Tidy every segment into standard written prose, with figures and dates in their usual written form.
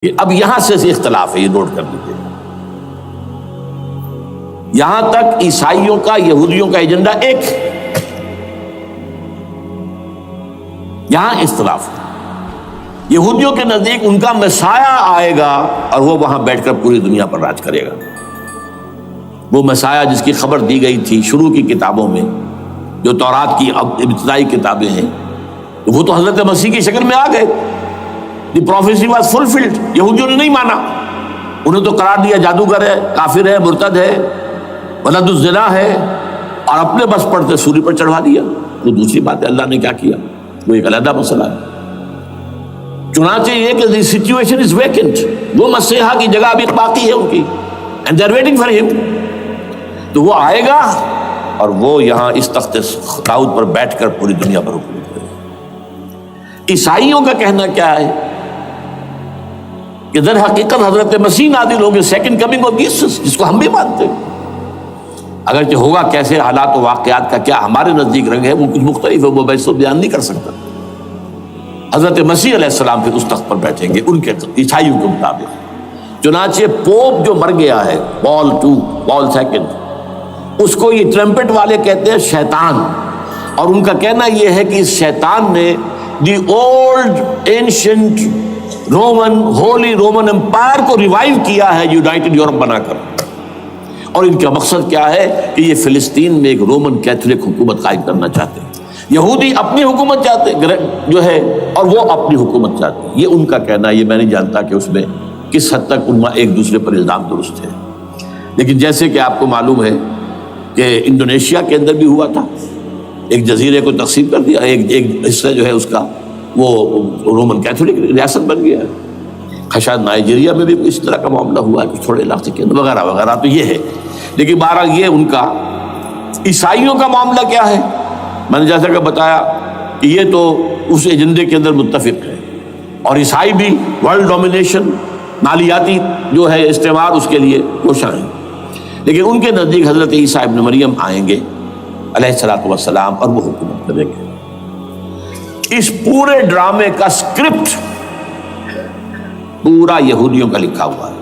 اب یہاں سے اختلاف ہے، یہ نوٹ کر لیجیے۔ یہاں تک عیسائیوں کا یہودیوں کا ایجنڈا ایک، یہاں اختلاف ہے۔ یہودیوں کے نزدیک ان کا مسیح آئے گا اور وہ وہاں بیٹھ کر پوری دنیا پر راج کرے گا۔ وہ مسیح جس کی خبر دی گئی تھی شروع کی کتابوں میں، جو تورات کی ابتدائی کتابیں ہیں، وہ تو حضرت مسیح کی شکل میں آ گئے۔ دی پروفیسی واز فلفلڈ۔ یہودیوں نے نہیں مانا، انہیں تو قرار دیا جادوگر ہے، کافر ہے، مرتد ہے، ولد الزنا ہے، اور اپنے بس پڑتے سولی پر چڑھا دیا۔ وہ دوسری بات ہے، اللہ نے کیا کیا وہ ایک علیحدہ مسئلہ ہے۔ چنانچہ یہ کہ دی سچویشن از ویکنٹ، وہ مسیحا کی جگہ ابھی باقی ہے ان کی، and they are waiting for ہم۔ تو وہ آئے گا اور وہ یہاں اس تخت داؤد پر بیٹھ کر پوری دنیا پر حکومت کرے گا۔ عیسائیوں کا کہنا کیا ہے کہ در حقیقت حضرت مسیح نازل ہوگے، سیکنڈ کمنگ آف جیسس، جس کو ہم بھی مانتے ہیں۔ اگرچہ ہوگا کیسے، حالات و واقعات کا کیا ہمارے نزدیک رنگ ہے وہ کچھ مختلف ہے، وہ میں اس کو بیان نہیں کر سکتا۔ حضرت مسیح علیہ السلام پھر اس تخت پر بیٹھیں گے ان کے عیسائیوں کے مطابق۔ چنانچہ پوپ جو مر گیا ہے، پال سیکنڈ، اس کو یہ ٹرمپٹ والے کہتے ہیں شیطان، اور ان کا کہنا یہ ہے کہ اس شیطان نے the old ancient holy Roman empire کو ریوائیو کیا ہے یونائٹڈ یورپ بنا کر، اور ان کا مقصد کیا ہے کہ یہ فلسطین میں ایک رومن کیتھولک حکومت قائم کرنا چاہتے ہیں۔ یہودی اپنی حکومت چاہتے جو ہے، اور وہ اپنی حکومت چاہتے ہیں۔ یہ ان کا کہنا ہے، یہ میں نہیں جانتا کہ اس میں کس حد تک ان ایک دوسرے پر الزام درست ہے۔ لیکن جیسے کہ آپ کو معلوم ہے کہ انڈونیشیا کے اندر بھی ہوا تھا، ایک جزیرے کو تقسیم کر دیا، ایک حصہ جو ہے اس کا وہ رومن کیتھولک ریاست بن گیا ہے۔ شاید نائجیریا میں بھی اس طرح کا معاملہ ہوا ہے کچھ تھوڑے علاقے کے اندر، وغیرہ وغیرہ۔ تو یہ ہے، لیکن بہرحال یہ ان کا۔ عیسائیوں کا معاملہ کیا ہے؟ میں نے جیسا کہ بتایا کہ یہ تو اس ایجنڈے کے اندر متفق ہے، اور عیسائی بھی ورلڈ ڈومینیشن، مالیاتی جو ہے استعمار، اس کے لیے کوشاں ہیں۔ لیکن ان کے نزدیک حضرت عیسیٰ ابن مریم آئیں گے علیہ الصلوۃ والسلام، اور وہ حکومت کریں گے۔ اس پورے ڈرامے کا اسکرپٹ پورا یہودیوں کا لکھا ہوا ہے،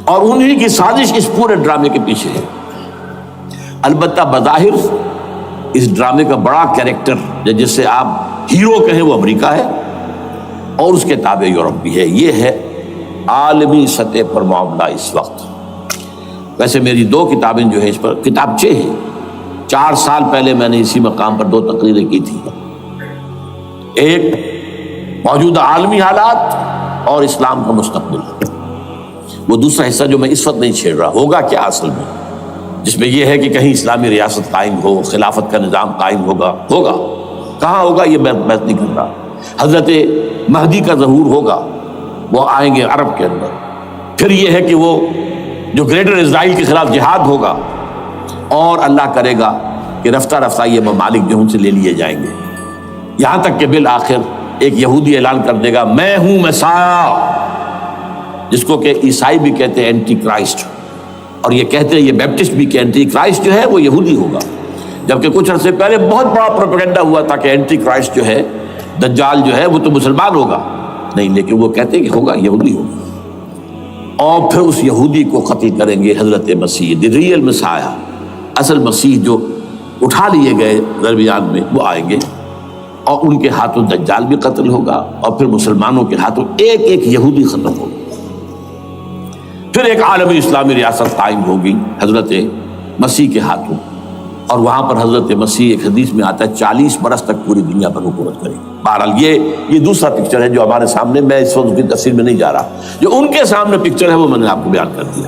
اور انہی کی سازش اس پورے ڈرامے کے پیچھے ہے۔ البتہ بظاہر اس ڈرامے کا بڑا کیریکٹر جس سے آپ ہیرو کہیں وہ امریکہ ہے، اور اس کے تابع یورپ بھی ہے۔ یہ ہے عالمی سطح پر معاملہ اس وقت۔ ویسے میری 2 کتابیں جو ہیں اس پر کتابچے ہیں، 4 سال پہلے میں نے اسی مقام پر 2 تقریریں کی تھی۔ ایک موجودہ عالمی حالات اور اسلام کا مستقبل، وہ دوسرا حصہ جو میں اس وقت نہیں چھیڑ رہا، ہوگا کیا اصل میں، جس میں یہ ہے کہ کہیں اسلامی ریاست قائم ہو، خلافت کا نظام قائم ہوگا کہاں ہوگا یہ میں بحث نہیں کر رہا۔ حضرت مہدی کا ظہور ہوگا، وہ آئیں گے عرب کے اندر۔ پھر یہ ہے کہ وہ جو گریٹر اسرائیل کے خلاف جہاد ہوگا، اور اللہ کرے گا کہ رفتہ رفتہ یہ ممالک جو ان سے لے لیے جائیں گے، یہاں تک کہ بالآخر ایک یہودی اعلان کر دے گا میں ہوں مسیح، جس کو کہ عیسائی بھی کہتے ہیں اینٹی کرائسٹ، اور یہ کہتے ہیں یہ بیپٹسٹ بھی کہ اینٹی کرائسٹ جو ہے وہ یہودی ہوگا۔ جبکہ کچھ عرصے پہلے بہت بڑا پروپیگنڈا ہوا تھا کہ اینٹی کرائسٹ جو ہے، دجال جو ہے، وہ تو مسلمان ہوگا، نہیں، لیکن وہ کہتے ہیں کہ ہوگا یہودی ہوگا۔ اور پھر اس یہودی کو قتل کریں گے حضرت مسیح، دی ریئل مسیح، اصل مسیح جو اٹھا لیے گئے درمیان میں، وہ آئیں گے، اور ان کے ہاتھوں دجال بھی قتل ہوگا، اور پھر مسلمانوں کے ہاتھوں ایک ایک یہودی ختم ہوگا۔ پھر ایک عالمی اسلامی ریاست قائم ہوگی حضرت مسیح کے ہاتھوں، اور وہاں پر حضرت مسیح، ایک حدیث میں آتا ہے 40 برس تک پوری دنیا پر حکومت کرے گی۔ بہرحال یہ دوسرا پکچر ہے جو ہمارے سامنے، میں اس وقت کی تفصیل میں نہیں جا رہا، جو ان کے سامنے پکچر ہے وہ میں نے آپ کو بیان کر دیا۔